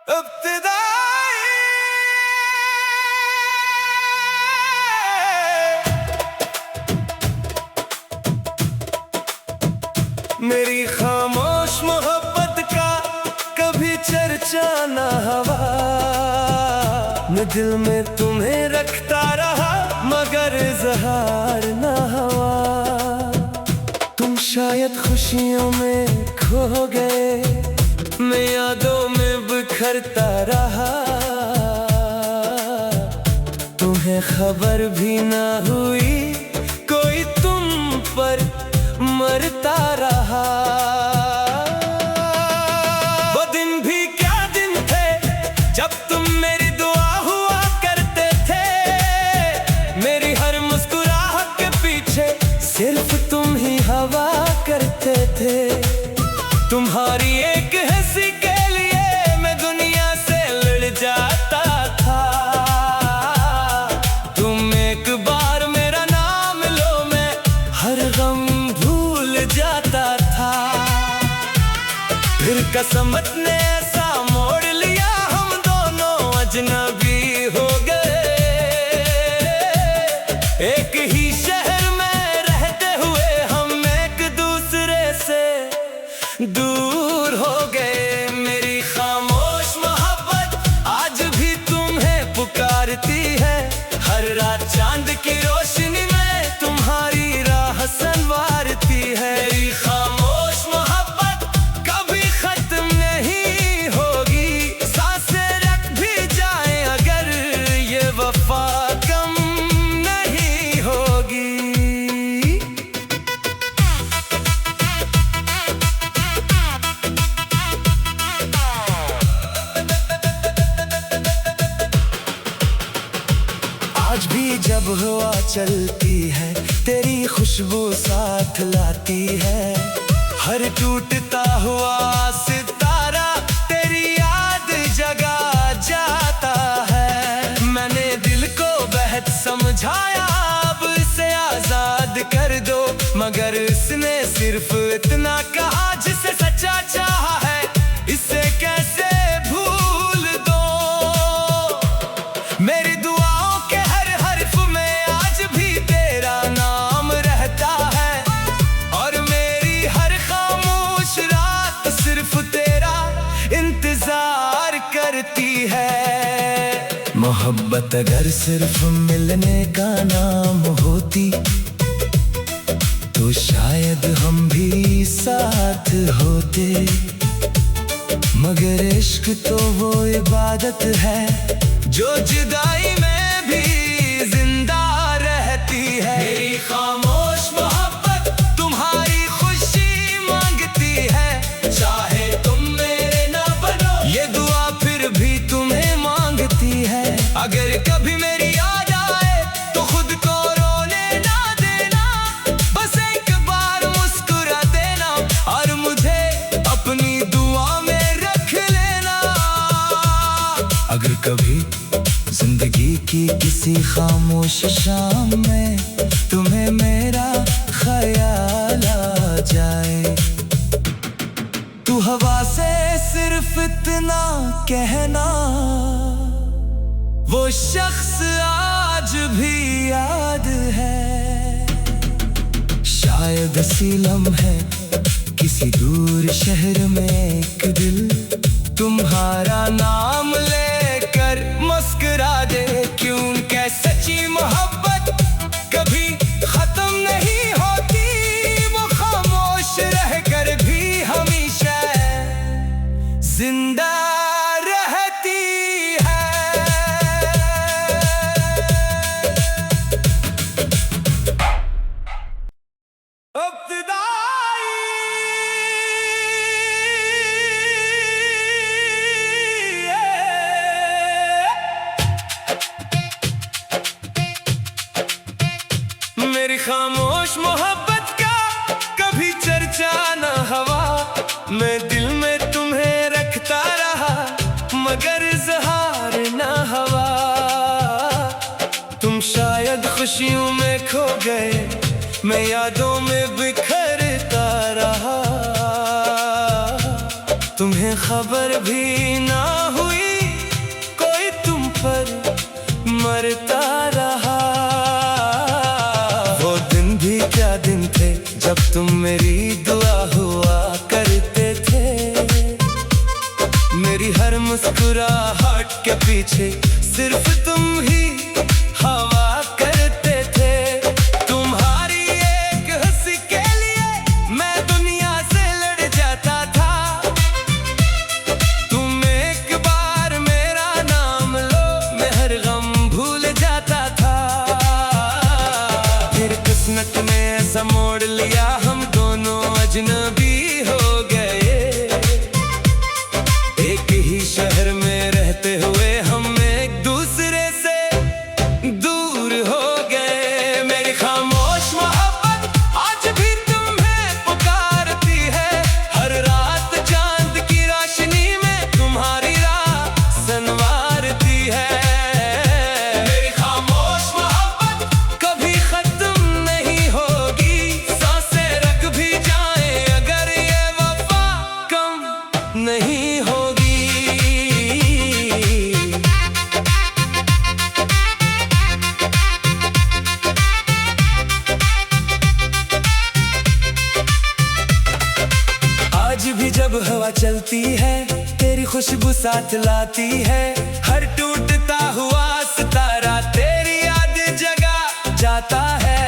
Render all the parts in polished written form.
इब्तिदाई मेरी खामोश मोहब्बत का कभी चर्चा न हवा। मैं दिल में तुम्हें रखता रहा मगर इज़हार न हुआ। तुम शायद खुशियों में खो गए, मैं यादों में बिखरता रहा। तुम्हें खबर भी ना हुई कोई तुम पर मरता रहा। वो दिन भी क्या दिन थे जब तुम मेरी दुआ हुआ करते थे। मेरी हर मुस्कुराहट के पीछे सिर्फ तुम ही हवा करते थे। तुम्हारी एक हंसी के लिए मैं दुनिया से लड़ जाता था। तुम एक बार मेरा नाम लो मैं हर गम भूल जाता था। फिर किस्मत ने ऐसा मोड़ लिया हम दोनों अजनबी हो गए। एक ही शहर में रहते हुए हम एक दूसरे से दूर हो गए। मेरी खामोश मोहब्बत आज भी तुम्हें पुकारती है। हर रात चांद की रोशनी में तुम्हारी राह संवारती है। मेरी खामोश मोहब्बत कभी खत्म नहीं होगी। सांसें रख भी जाए अगर ये वफा कम नहीं होगी। आज भी जब हवा चलती है तेरी खुशबू साथ लाती है। हर टूटता हुआ सितारा तेरी याद जगा जाता है। मैंने दिल को बेहद समझाया अब इसे आजाद कर दो, मगर इसने सिर्फ इतना कहा जिसे सच्चा चाहा है इसे कैसे भूल दो। मेरी दुआओं के हर हर्फ में आज भी तेरा नाम रहता है और मेरी हर खामोश रात सिर्फ तेरा इंतजार करती है। मोहब्बत अगर सिर्फ मिलने का नाम होती तो शायद हम भी साथ होते, मगर इश्क तो वो इबादत है जो जुदाई में भी जिंदा रहती है। मेरी खामोश मोहब्बत तुम्हारी खुशी मांगती है। चाहे तुम मेरे ना बनो ये दुआ फिर भी तुम्हें मांगती है। अगर कभी मेरी याद आए तो खुद को रोने ना देना, बस एक बार मुस्कुरा देना और मुझे अपनी दुआ में रख लेना। अगर कभी जिंदगी की किसी खामोश शाम में तुम्हें मेरा ख्याल आ जाए तू हवा से सिर्फ इतना कहना, वो शख्स आज भी याद है। शायद इसी लम्हे किसी दूर शहर में एक दिल तुम्हारा नाम लेकर मुस्कुरा दे। क्यों क्या सच्ची मोहब्बत कभी खत्म नहीं होती, वो खामोश रहकर भी हमेशा जिंदा रहती है। मेरी खामोश मोहब्बत का कभी चर्चा न हवा। मैं दिल में तुम्हें रखता रहा मगर इज़हार न हुआ। तुम शायद खुशियों में खो गए, मैं यादों में बिखरता रहा। तुम्हें खबर भी ना हुई मरता रहा। वो दिन भी क्या दिन थे जब तुम मेरी दुआ हुआ करते थे। मेरी हर मुस्कुराहट के पीछे सिर्फ तुम ही हवा करते थे। तुम्हारी एक हंसी के लिए मैं दुनिया से लड़ जाता था। तुम एक बार मेरा नाम लो मैं हर गम भूल जाता था। फिर किस्मत ने ऐसा मोड़ लिया हम दोनों अजनबी हो गए। एक ही शहर में रहते हुए हम एक दूसरे से दूर हो गए। मेरी खामोश मोहब्बत आज भी तुम्हें पुकारती है। हर रात चांद की रोशनी में तुम्हारी राह संवारती है। मेरी खामोश मोहब्बत कभी खत्म नहीं होगी। सांसें रख भी जाए अगर ये वफा कम नहीं होगी। आज भी जब हवा चलती है तेरी खुशबू साथ लाती है। हर टूटता हुआ सितारा तेरी याद जगा जाता है।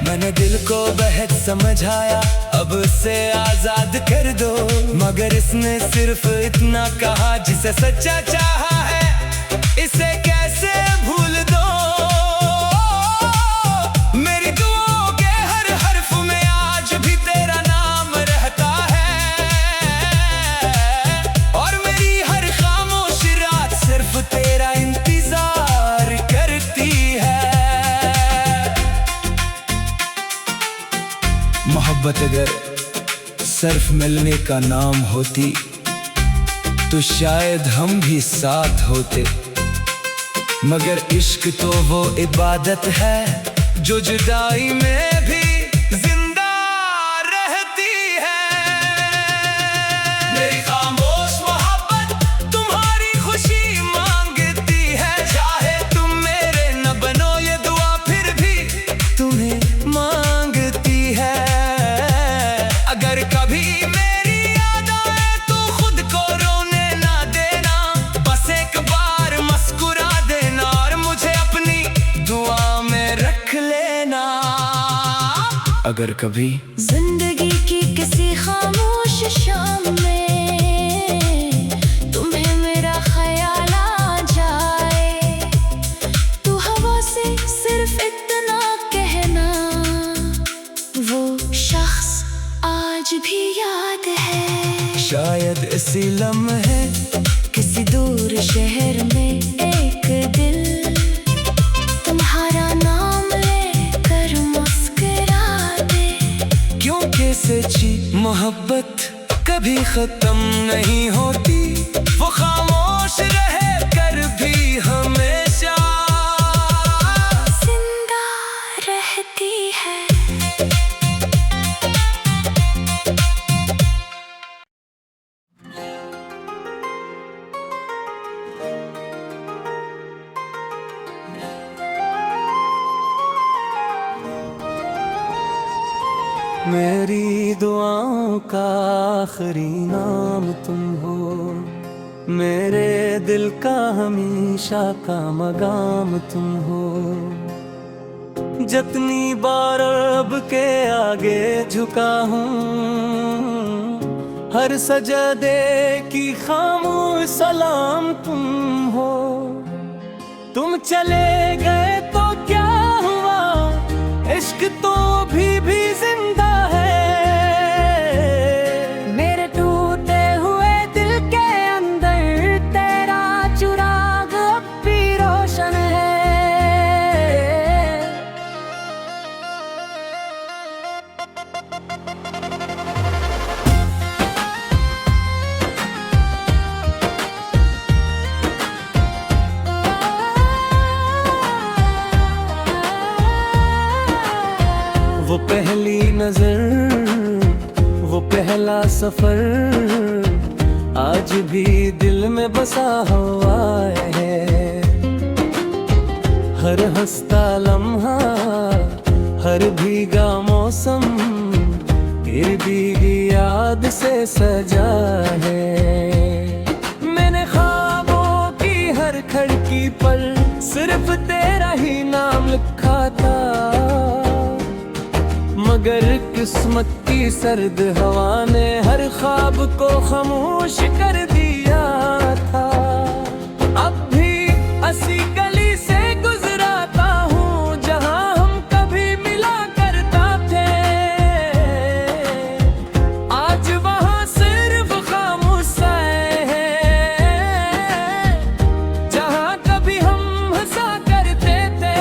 मैंने दिल को बेहद समझाया अब उसे आजाद कर दो। मगर इसने सिर्फ इतना कहा जिसे सच्चा चाहा है इसे कैसे भूल दो। मेरी दुआओं के हर हर्फ में आज भी तेरा नाम रहता है। और मेरी हर खामोश रात सिर्फ तेरा इंतजार करती है। मोहब्बत अगर सिर्फ मिलने का नाम होती तो शायद हम भी साथ होते। मगर इश्क तो वो इबादत है जो जुदाई में भी जिंदा रहती है। मेरी खामोश मोहब्बत तुम्हारी खुशी मांगती है। चाहे तुम मेरे न बनो ये दुआ फिर भी तुम्हें मांगती है। अगर कभी मेरी याद आए तो खुद को रोने ना देना। बस एक बार मुस्कुरा देना और मुझे अपनी दुआ में रख लेना। अगर कभी जिंदगी की किसी खामोश शाम में तुम्हें मेरा ख्याल आ जाए तो हवा से सिर्फ इतना कहना वो शख्स आज भी याद है। शायद इसी लम्हे किसी दूर शहर में एक दिल तुम्हारा नाम लेकर मुस्कुरा दे। क्योंकि सच्ची मोहब्बत कभी खत्म नहीं होती। वो खामोश रहे कर भी हमेशा जिंदा रहती है। मेरी दुआओं का आखिरी नाम तुम हो। मेरे दिल का हमेशा का मगाम तुम हो। जितनी बार अब के आगे झुका हूँ हर सजदे की खामोश सलाम तुम हो। तुम चले गए तो क्या हुआ इश्क तो भी जिंदा है। मेरे टूटे हुए दिल के अंदर तेरा चिराग अब भी रोशन है। वो पहली नजर वो पहला सफर आज भी दिल में बसा हुआ है। हर हंसता लम्हा, हर भीगा मौसम तेरी भीगी याद से सजा है। मैंने ख्वाबों की हर खिड़की पर सिर्फ तेरा ही नाम लिखा था, मगर किस्मत की सर्द हवा ने हर ख्वाब को खामोश कर दिया था। अब भी असी गली से गुजराता हूँ जहाँ हम कभी मिला करता थे, आज वहाँ सिर्फ खामोशाई है जहाँ कभी हम हंसा करते थे।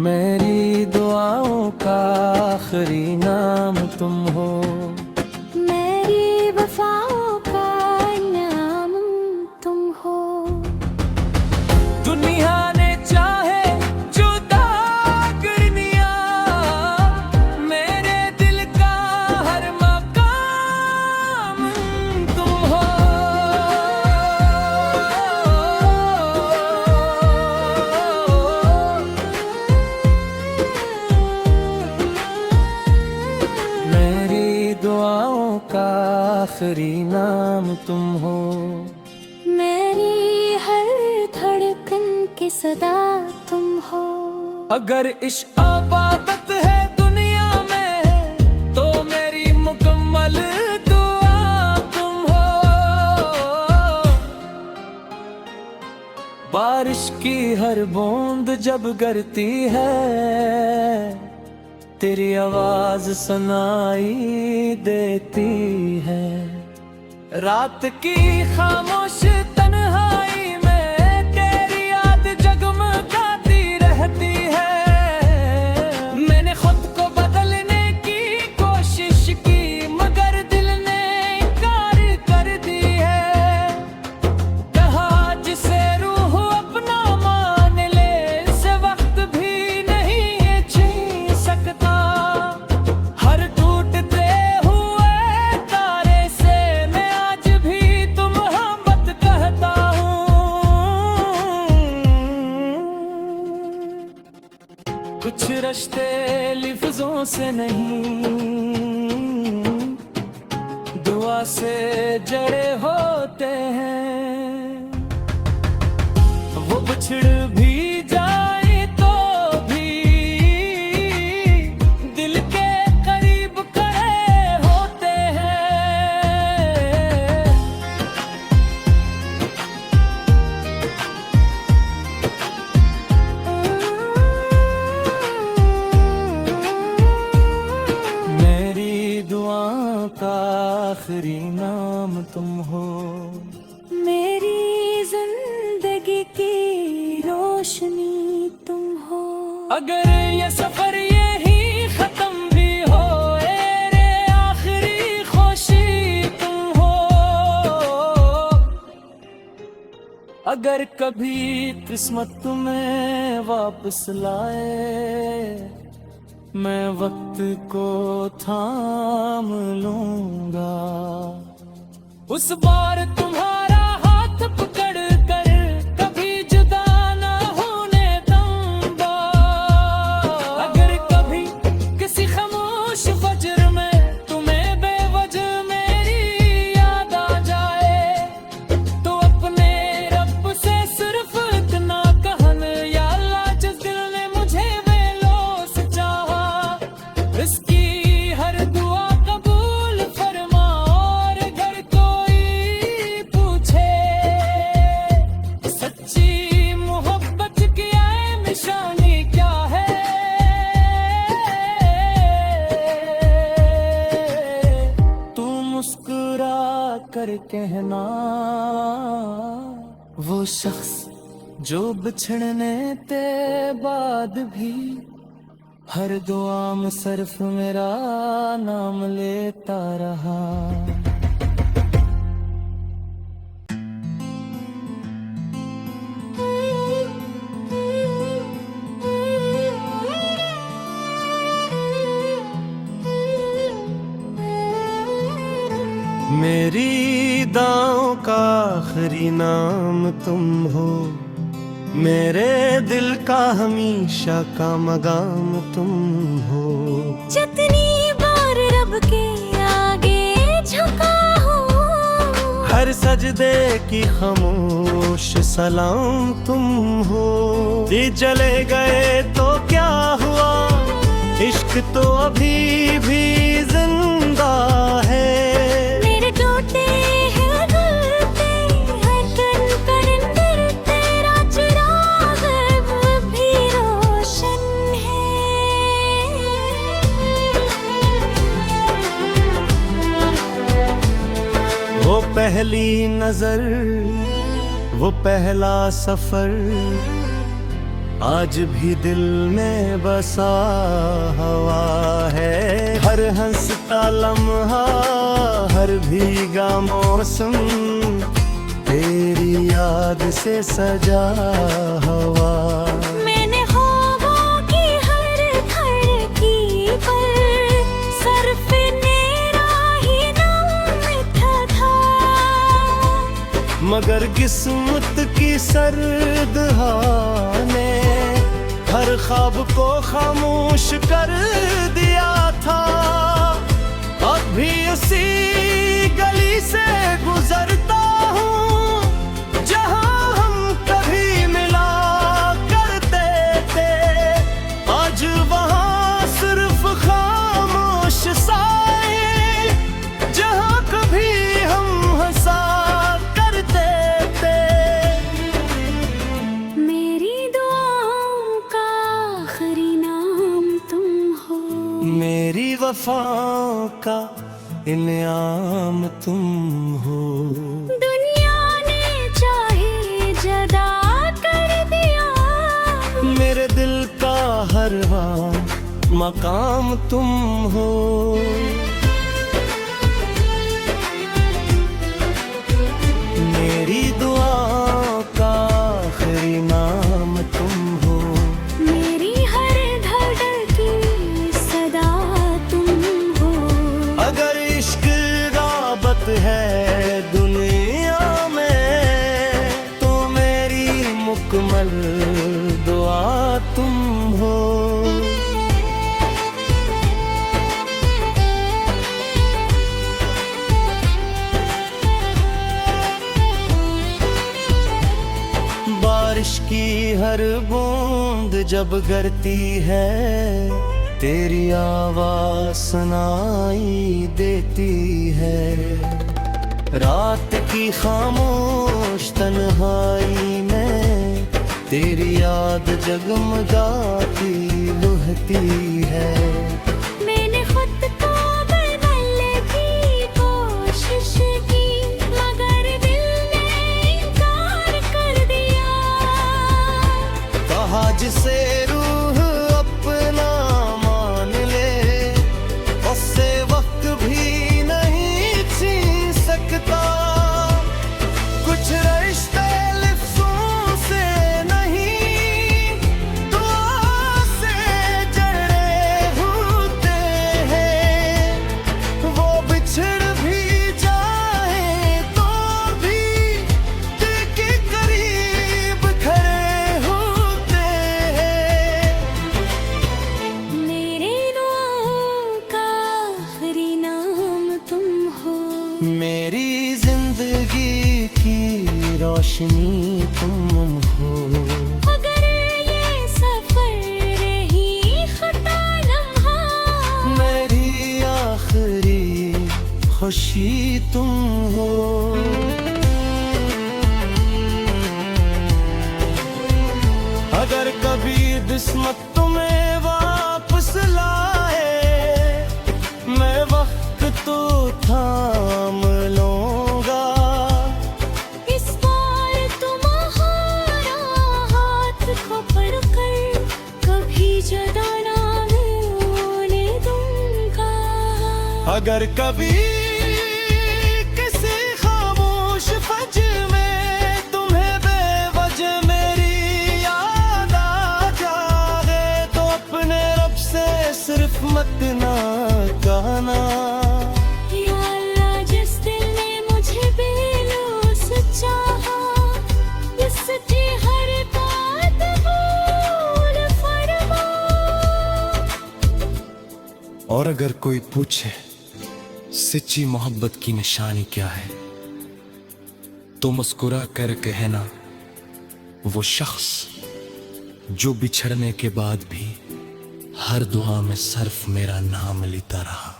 मेरी दुआओं का आखिरी नाम तुम हो, मेरी वफाओं का नाम तुम हो। दुनिया ने चाहे जुदा करनिया, मेरे दिल का हर मकाम तुम हो। मेरी दुआओं का आखिरी नाम तुम हो, मेरी हर धड़कन की सदा तुम हो। अगर इश्क आबादत है दुनिया में तो मेरी मुकम्मल दुआ तुम हो। बारिश की हर बूंद जब गिरती है तेरी आवाज सुनाई देती है। रात की खामोश तन्हाई में तेरी याद जगमगाती रहती है। मैंने खुद को बदलने की कोशिश की मगर दिल ने इनकार कर दी है। कहा जिसे रूह अपना मान ले इसे वक्त भी नहीं छीन सकता। हर टूटते हुए तारे से मैं आज भी तुम मोहब्बत कहता हूँ। कुछ रिश्ते लफ्जों से नहीं दुआ से जड़े होते हैं। वो बिछड़ भी जाए तो भी दिल के करीब खड़े होते हैं। मेरी दुआओं का आखिरी नाम तुम हो, मेरी जिंदगी की रोशनी तुम हो। अगर ये सफर यही खत्म भी हो रे आखिरी खुशी तुम हो। अगर कभी किस्मत तुम्हें वापस लाए मैं वक्त को थाम लूंगा। उस बार तुम्हारा हाथ पकड़ कर कभी जुदा ना होने दूंगा। अगर कभी किसी खामोश फजर में तुम्हें बेवजह मेरी याद आ जाए तो अपने रब से सिर्फ इतना कहना या अल्लाह जिस दिल ने मुझे बेलोस चाहा इसकी हर दुआ कबूल फरमा। और अगर कोई पूछे सच्ची मोहब्बत की निशानी क्या है तू मुस्कुरा कर कहना वो शख्स जो बिछड़ने ते बाद भी हर दुआ में सिर्फ मेरा नाम लेता रहा। मेरी दांव का आखिरी नाम तुम हो, मेरे दिल का हमेशा का मगाम तुम हो। जितनी बार रब के आगे झुका हूँ, हर सजदे की खामोश सलाम तुम हो। जी चले गए तो क्या हुआ, इश्क तो अभी भी जिंदा है। मेरे टूटे हैं गलते, हर कण पर अंदर तेरा चिराग अब भी रोशन है। वो पहली नजर, वो पहला सफर, आज भी दिल में बसा हवा है। हर हंसता लम्हा, हर भीगा मौसम, तेरी याद से सजा हवा। मैंने ख्वाबों की हर धड़की पर सिर्फ मेरा ही नाम लिखा था, मगर किस्मत की सर्द हवा ने हर ख्वाब को खामोश कर दिया था। अब भी उसी गली से गुजरता हूँ जहाँ हम कभी मिला करते थे। आज वहाँ सिर्फ खामोश साए, जहाँ कभी हम हंसा करते थे। मेरी दुआओं का आखिरी नाम तुम हो, मेरी वफाओं का इनाम तुम हो। दुनिया ने चाहे जदा कर दिया, मेरे दिल का हर मकाम तुम हो। मेरी दुआओं का आखिरी नाम तुम हो, मेरी हर धड़की सदा तुम हो। अगर इश्क राबत है दुनिया में, तो मेरी मुकम्मल दुआ तुम हो। बारिश की हर बूंद जब गिरती है, तेरी आवाज सुनाई देती है। रात की खामोश तन्हाई में तेरी याद जगमगाती लुहती है। मैंने खुद को बदलने की कोशिश की, मगर दिल ने इनकार कर दिया। कहा जिसे रूह अपना मान ले, उससे वक्त भी नहीं छीन सकता। कुछ रिश्ते लिफ्ज़ों से नहीं, दुआ से जड़े होते हैं। वो बिछड़ भी जाए तो भी दिल के करीब खड़े होते हैं। मेरे दुआओं का आखिरी नाम तुम हो, मेरी जिंदगी की रोशनी तुम हो। अगर ये सफर रही खता लम्हा, मेरी आखिरी खुशी तुम हो। अगर कभी किस्मत तुम्हें वापस लाए, मैं वक्त तो थाम लूंगा। इस बार तुम्हारा हाथ को पकड़ कभी जुदा ना होने दूंगा। अगर कभी किसी खामोश फज में तुम्हें बेवजह मेरी याद आ जाए, तो अपने रब से सिर्फ मत ना कहना। या अल्लाह, जिस दिल अगर कोई पूछे सच्ची मोहब्बत की निशानी क्या है, तो मुस्कुरा कर कहना वो शख्स जो बिछड़ने के बाद भी हर दुआ में सिर्फ मेरा नाम लेता रहा।